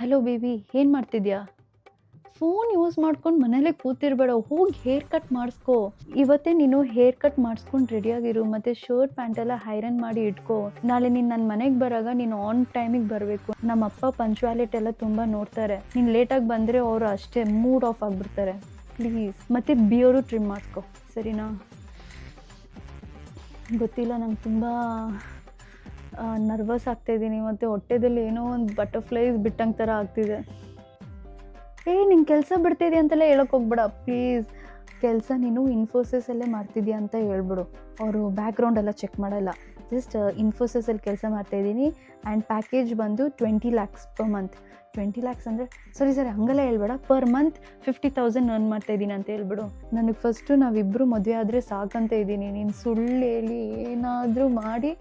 Hello baby, ಏನು ಮಾಡ್ತಿದ್ಯಾ? Phone use ಮಾಡ್ಕೊಂಡು ಮನೇಲೇ ಕೂತಿರ್ಬೇಡ, ಹೋಗಿ ಹೇರ್ ಕಟ್ ಮಾಡಿಸ್ಕೋ. ಇವತ್ತೇ ನೀನು ಹೇರ್ ಕಟ್ ಮಾಡಿಸ್ಕೊಂಡು ರೆಡಿಯಾಗಿರು, ಮತ್ತು ಶರ್ಟ್ ಪ್ಯಾಂಟೆಲ್ಲ ಐರನ್ ಮಾಡಿ ಇಟ್ಕೋ. ನಾಳೆ ನೀನು ನನ್ನ ಮನೆಗೆ ಬರೋವಾಗ ನೀನು ಆನ್ ಟೈಮಿಗೆ ಬರಬೇಕು. ನಮ್ಮ ಅಪ್ಪ ಪಂಚುಯಾಲಿಟಿ ಎಲ್ಲ ತುಂಬ ನೋಡ್ತಾರೆ. ನೀನು ಲೇಟಾಗಿ ಬಂದರೆ ಅವರು ಅಷ್ಟೇ ಮೂಡ್ ಆಫ್ ಆಗಿಬಿಡ್ತಾರೆ. ಪ್ಲೀಸ್. ಮತ್ತು ಬಿಯರು ಟ್ರಿಮ್ ಮಾಡಿಸ್ಕೋ, ಸರಿನಾ? ಗೊತ್ತಿಲ್ಲ, ನಂಗೆ ತುಂಬ ನರ್ವಸ್ ಆಗ್ತಾಯಿದ್ದೀನಿ, ಮತ್ತು ಹೊಟ್ಟೆದಲ್ಲಿ ಏನೋ ಒಂದು ಬಟರ್ಫ್ಲೈಸ್ ಬಿಟ್ಟಂಗೆ ಥರ ಆಗ್ತಿದೆ. ನಿಂಗೆ ಕೆಲಸ ಬಿಡ್ತಿದ್ಯಾ ಅಂತೆಲ್ಲ ಹೇಳೋಕೆ ಹೋಗ್ಬೇಡ ಪ್ಲೀಸ್. ಕೆಲಸ ನೀನು ಇನ್ಫೋಸಿಸಲ್ಲೇ ಮಾಡ್ತಿದ್ಯಾ ಅಂತ ಹೇಳ್ಬಿಡು, ಅವರು ಬ್ಯಾಕ್ಗ್ರೌಂಡ್ ಎಲ್ಲ ಚೆಕ್ ಮಾಡಲ್ಲ. ಜಸ್ಟ್ ಇನ್ಫೋಸಿಸಲ್ಲಿ ಕೆಲಸ ಮಾಡ್ತಾಯಿದ್ದೀನಿ ಆ್ಯಂಡ್ ಪ್ಯಾಕೇಜ್ ಬಂದು 20 lakhs per month. 20 lakhs ಅಂದರೆ ಸರಿ ಹಂಗೆಲ್ಲ ಹೇಳ್ಬೇಡ, ಪರ್ ಮಂತ್ 50,000 ಅರ್ನ್ ಮಾಡ್ತಾಯಿದ್ದೀನಿ ಅಂತ ಹೇಳ್ಬಿಡು. ನನಗೆ ಫಸ್ಟು ನಾವಿಬ್ಬರು ಮದುವೆ ಆದರೆ ಸಾಕಂತ ಇದ್ದೀನಿ. ನೀನು ಸುಳ್ಳು ಹೇಳಿ ಏನಾದರೂ ಮಾಡಿ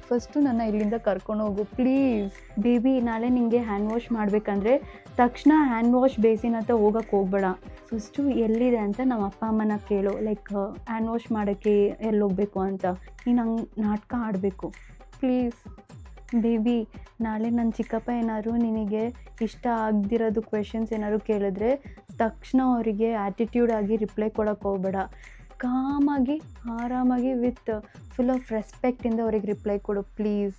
ಫಸ್ಟು ನನ್ನ ಇಲ್ಲಿಂದ ಕರ್ಕೊಂಡೋಗು ಪ್ಲೀಸ್. ಬೇಬಿ, ನಾಳೆ ನಿನಗೆ ಹ್ಯಾಂಡ್ ವಾಶ್ ಮಾಡಬೇಕಂದ್ರೆ ತಕ್ಷಣ ಹ್ಯಾಂಡ್ ವಾಶ್ ಬೇಸಿನ್ ಹತ್ರ ಹೋಗೋಕ್ಕೆ ಹೋಗ್ಬೇಡ. ಫಸ್ಟು ಎಲ್ಲಿದೆ ಅಂತ ನಮ್ಮ ಅಪ್ಪ ಅಮ್ಮನ ಕೇಳು, ಲೈಕ್ ಹ್ಯಾಂಡ್ ವಾಶ್ ಮಾಡೋಕ್ಕೆ ಎಲ್ಲಿ ಹೋಗಬೇಕು ಅಂತ. ನೀನು ಹಂಗೆ ನಾಟಕ ಆಡಬೇಕು ಪ್ಲೀಸ್. ಬೇಬಿ, ನಾಳೆ ನನ್ನ ಚಿಕ್ಕಪ್ಪ ಏನಾದ್ರು ನಿನಗೆ ಇಷ್ಟ ಆಗದಿರೋದು ಕ್ವೆಶನ್ಸ್ ಏನಾದ್ರು ಕೇಳಿದ್ರೆ ತಕ್ಷಣ ಅವರಿಗೆ ಆ್ಯಟಿಟ್ಯೂಡ್ ಆಗಿ ರಿಪ್ಲೈ ಕೊಡೋಕ್ಕೆ ಹೋಗಬೇಡ. ಕಾಮಾಗಿ ಆರಾಮಾಗಿ ವಿತ್ ಫುಲ್ ಆಫ್ ರೆಸ್ಪೆಕ್ಟಿಂದ ಅವ್ರಿಗೆ ರಿಪ್ಲೈ ಕೊಡು ಪ್ಲೀಸ್.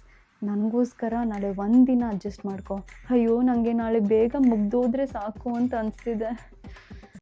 ನನಗೋಸ್ಕರ ನಾಳೆ ಒಂದು ದಿನ ಅಡ್ಜಸ್ಟ್ ಮಾಡ್ಕೊ. ಅಯ್ಯೋ, ನನಗೆ ನಾಳೆ ಬೇಗ ಮುಗ್ದೋದ್ರೆ ಸಾಕು ಅಂತ ಅನಿಸ್ತಿದೆ.